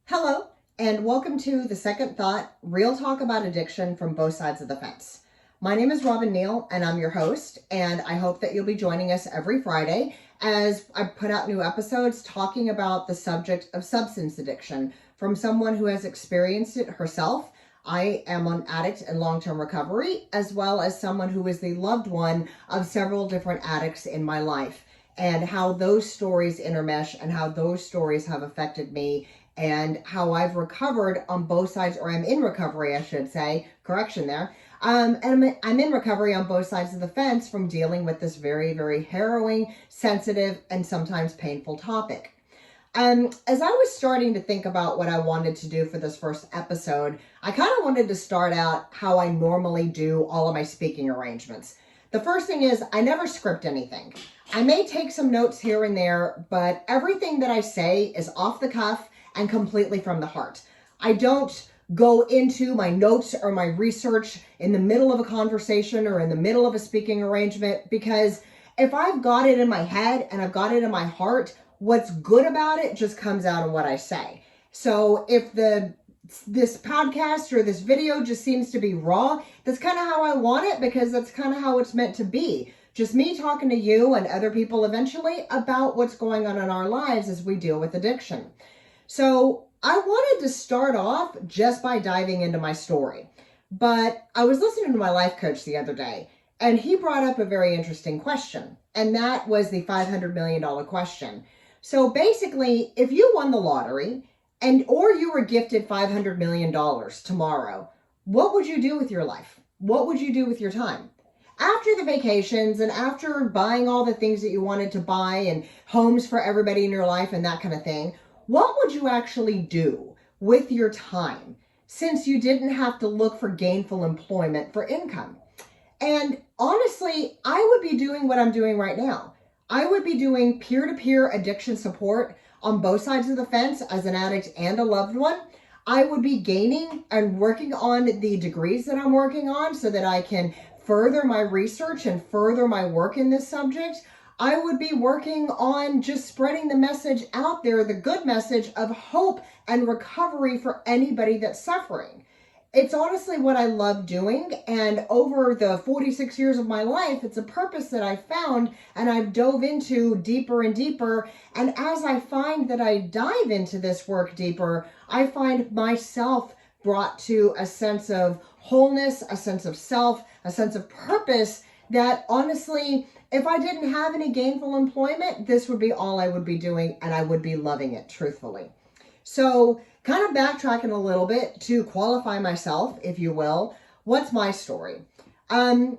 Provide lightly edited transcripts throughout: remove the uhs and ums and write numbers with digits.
Hello, and welcome to The Second Thought, real talk about addiction from both sides of the fence. My name is Robin Neale, and I'm your host, and I hope that you'll be joining us every Friday as I put out new episodes talking about the subject of substance addiction from someone who has experienced it herself. I am an addict in long-term recovery, as well as someone who is the loved one of several different addicts in my life, and how those stories intermesh and how those stories have affected me and how I've recovered on both sides, or I'm in recovery, I should say, correction there. And I'm in recovery on both sides of the fence from dealing with this very, very harrowing, sensitive, and sometimes painful topic. As I was starting to think about what I wanted to do for this first episode, I kind of wanted to start out how I normally do all of my speaking arrangements. The first thing is I never script anything. I may take some notes here and there, but everything that I say is off the cuff and completely from the heart. I don't go into my notes or my research in the middle of a conversation or in the middle of a speaking arrangement, because if I've got it in my head and I've got it in my heart, what's good about it just comes out in what I say. So if this podcast or this video just seems to be raw, that's kind of how I want it, because that's kind of how it's meant to be. Just me talking to you and other people eventually about what's going on in our lives as we deal with addiction. So I wanted to start off just by diving into my story, but I was listening to my life coach the other day, and he brought up a very interesting question, and that was the $500 million question. So basically, if you won the lottery or you were gifted $500 million tomorrow, what would you do with your life? What would you do with your time? After the vacations and after buying all the things that you wanted to buy and homes for everybody in your life and that kind of thing, what would you actually do with your time, since you didn't have to look for gainful employment for income? And honestly, I would be doing what I'm doing right now. I would be doing peer-to-peer addiction support on both sides of the fence as an addict and a loved one. I would be gaining and working on the degrees that I'm working on so that I can further my research and further my work in this subject. I would be working on just spreading the message out there, the good message of hope and recovery for anybody that's suffering. It's honestly what I love doing, and over the 46 years of my life, it's a purpose that I found and I've dove into deeper and deeper. And as I find that I dive into this work deeper, I find myself brought to a sense of wholeness, a sense of self, a sense of purpose that honestly, if I didn't have any gainful employment, this would be all I would be doing, and I would be loving it, truthfully. So kind of backtracking a little bit to qualify myself, if you will, what's my story? Trying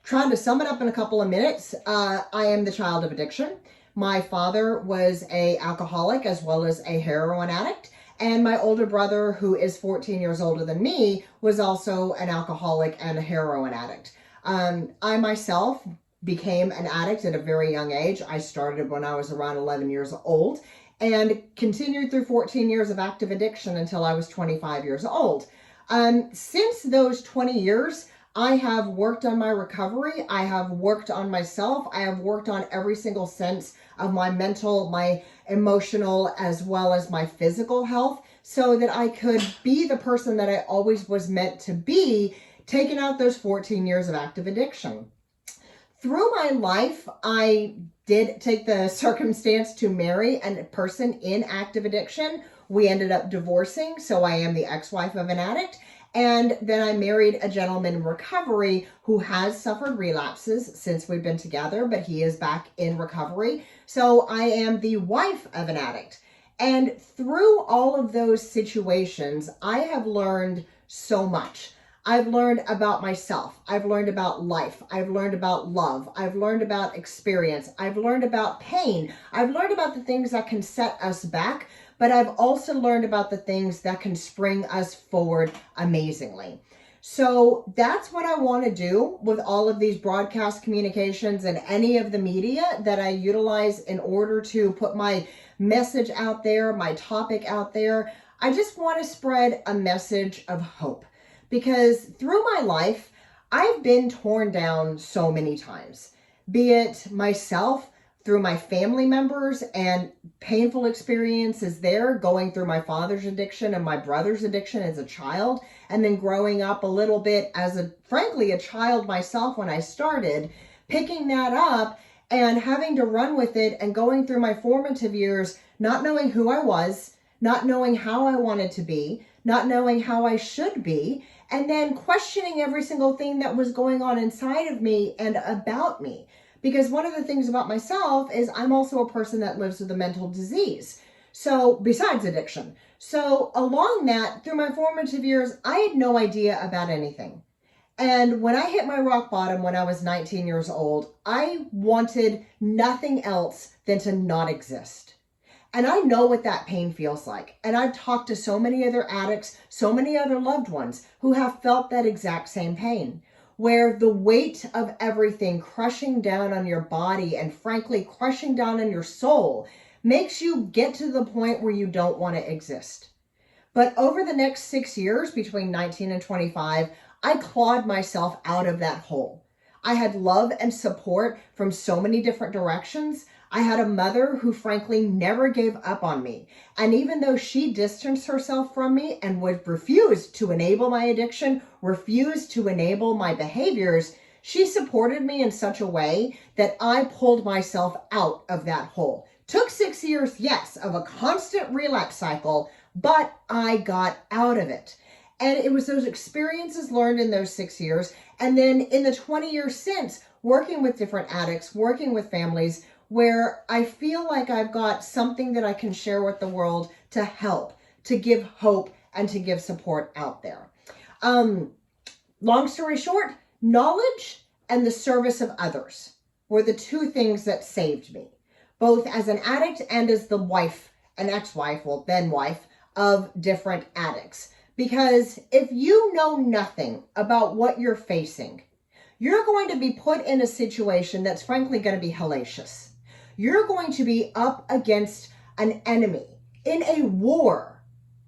to sum it up in a couple of minutes, I am the child of addiction. My father was an alcoholic as well as a heroin addict. And my older brother, who is 14 years older than me, was also an alcoholic and a heroin addict. I myself became an addict at a very young age. I started when I was around 11 years old and continued through 14 years of active addiction until I was 25 years old. Since those 20 years, I have worked on my recovery. I have worked on myself. I have worked on every single sense of my mental, my emotional, as well as my physical health, so that I could be the person that I always was meant to be, taking out those 14 years of active addiction. Through my life, I did take the circumstance to marry a person in active addiction. We ended up divorcing, so I am the ex-wife of an addict. And then I married a gentleman in recovery who has suffered relapses since we've been together, but he is back in recovery. So I am the wife of an addict. And through all of those situations, I have learned so much. I've learned about myself. I've learned about life. I've learned about love. I've learned about experience. I've learned about pain. I've learned about the things that can set us back, but I've also learned about the things that can spring us forward amazingly. So that's what I want to do with all of these broadcast communications and any of the media that I utilize in order to put my message out there, my topic out there. I just want to spread a message of hope. Because through my life, I've been torn down so many times, be it myself through my family members and painful experiences there, going through my father's addiction and my brother's addiction as a child, and then growing up a little bit as frankly, a child myself when I started, picking that up and having to run with it and going through my formative years, not knowing who I was, not knowing how I wanted to be, not knowing how I should be, and then questioning every single thing that was going on inside of me and about me. Because one of the things about myself is I'm also a person that lives with a mental disease. So besides addiction. So along that, through my formative years, I had no idea about anything. And when I hit my rock bottom when I was 19 years old, I wanted nothing else than to not exist. And I know what that pain feels like. And I've talked to so many other addicts, so many other loved ones who have felt that exact same pain, where the weight of everything crushing down on your body and frankly crushing down on your soul makes you get to the point where you don't want to exist. But over the next 6 years, between 19 and 25, I clawed myself out of that hole. I had love and support from so many different directions. I had a mother who frankly never gave up on me. And even though she distanced herself from me and would refuse to enable my addiction, refused to enable my behaviors, she supported me in such a way that I pulled myself out of that hole. Took 6 years, yes, of a constant relapse cycle, but I got out of it. And it was those experiences learned in those 6 years. And then in the 20 years since, working with different addicts, working with families, where I feel like I've got something that I can share with the world to help, to give hope, and to give support out there. Long story short, knowledge and the service of others were the two things that saved me, both as an addict and as the wife, an ex-wife, well, then wife, of different addicts. Because if you know nothing about what you're facing, you're going to be put in a situation that's frankly going to be hellacious. You're going to be up against an enemy in a war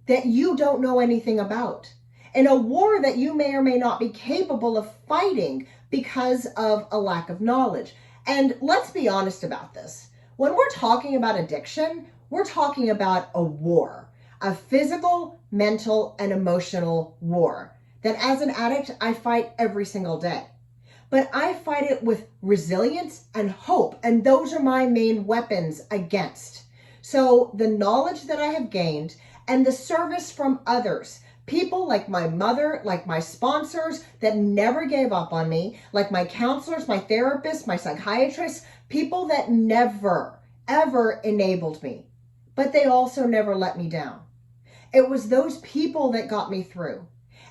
that you don't know anything about, in a war that you may or may not be capable of fighting because of a lack of knowledge. And let's be honest about this. When we're talking about addiction, we're talking about a war, a physical, mental, and emotional war that as an addict, I fight every single day. But I fight it with resilience and hope, and those are my main weapons against. So the knowledge that I have gained and the service from others, people like my mother, like my sponsors that never gave up on me, like my counselors, my therapists, my psychiatrists, people that never, ever enabled me, but they also never let me down. It was those people that got me through.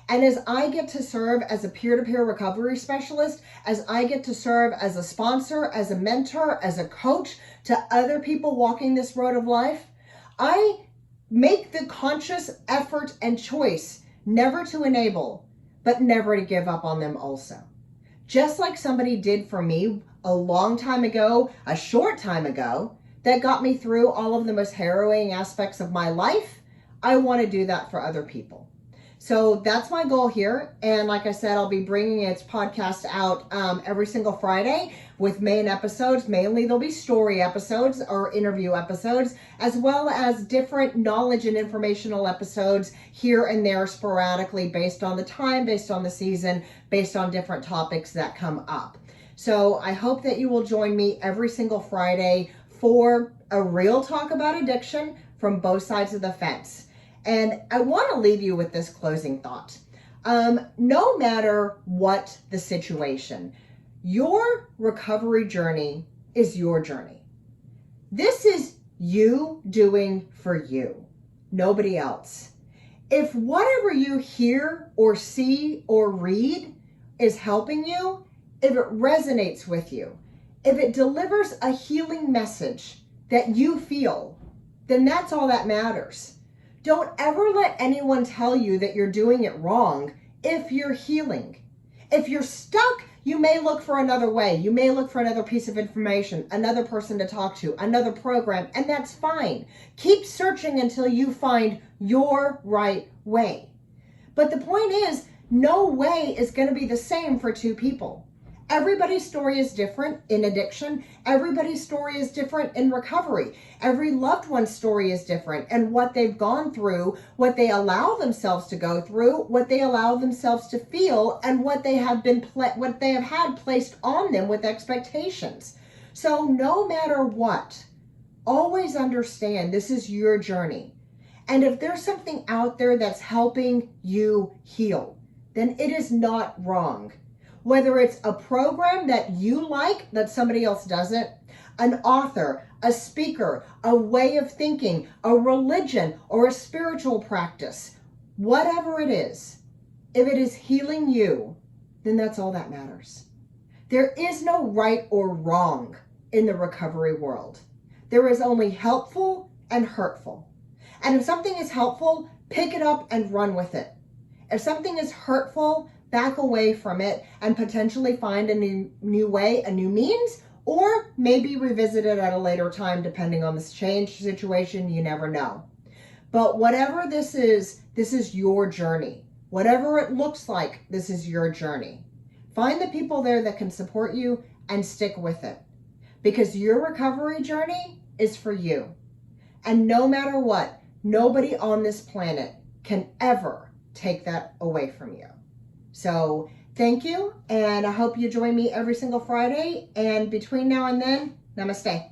And as I get to serve as a peer-to-peer recovery specialist, as I get to serve as a sponsor, as a mentor, as a coach to other people walking this road of life, I make the conscious effort and choice never to enable, but never to give up on them also. Just like somebody did for me a long time ago, a short time ago, that got me through all of the most harrowing aspects of my life, I want to do that for other people. So that's my goal here. And like I said, I'll be bringing its podcast out every single Friday with main episodes. Mainly there'll be story episodes or interview episodes, as well as different knowledge and informational episodes here and there sporadically based on the time, based on the season, based on different topics that come up. So I hope that you will join me every single Friday for a real talk about addiction from both sides of the fence. And I want to leave you with this closing thought. No matter what the situation, your recovery journey is your journey. This is you doing for you, nobody else. If whatever you hear or see or read is helping you, if it resonates with you, if it delivers a healing message that you feel, then that's all that matters. Don't ever let anyone tell you that you're doing it wrong if you're healing. If you're stuck, you may look for another way. You may look for another piece of information, another person to talk to, another program, and that's fine. Keep searching until you find your right way. But the point is, no way is going to be the same for two people. Everybody's story is different in addiction. Everybody's story is different in recovery. Every loved one's story is different, and what they've gone through, what they allow themselves to go through, what they allow themselves to feel, and what they have had placed on them with expectations. So no matter what, always understand this is your journey. And if there's something out there that's helping you heal, then it is not wrong. Whether it's a program that you like that somebody else doesn't, an author, a speaker, a way of thinking, a religion, or a spiritual practice, whatever it is, if it is healing you, then that's all that matters. There is no right or wrong in the recovery world. There is only helpful and hurtful. And if something is helpful, pick it up and run with it. If something is hurtful, back away from it and potentially find a new way, a new means, or maybe revisit it at a later time depending on this change situation. You never know. But whatever this is your journey. Whatever it looks like, this is your journey. Find the people there that can support you and stick with it, because your recovery journey is for you. And no matter what, nobody on this planet can ever take that away from you. So thank you, and I hope you join me every single Friday. And between now and then, namaste.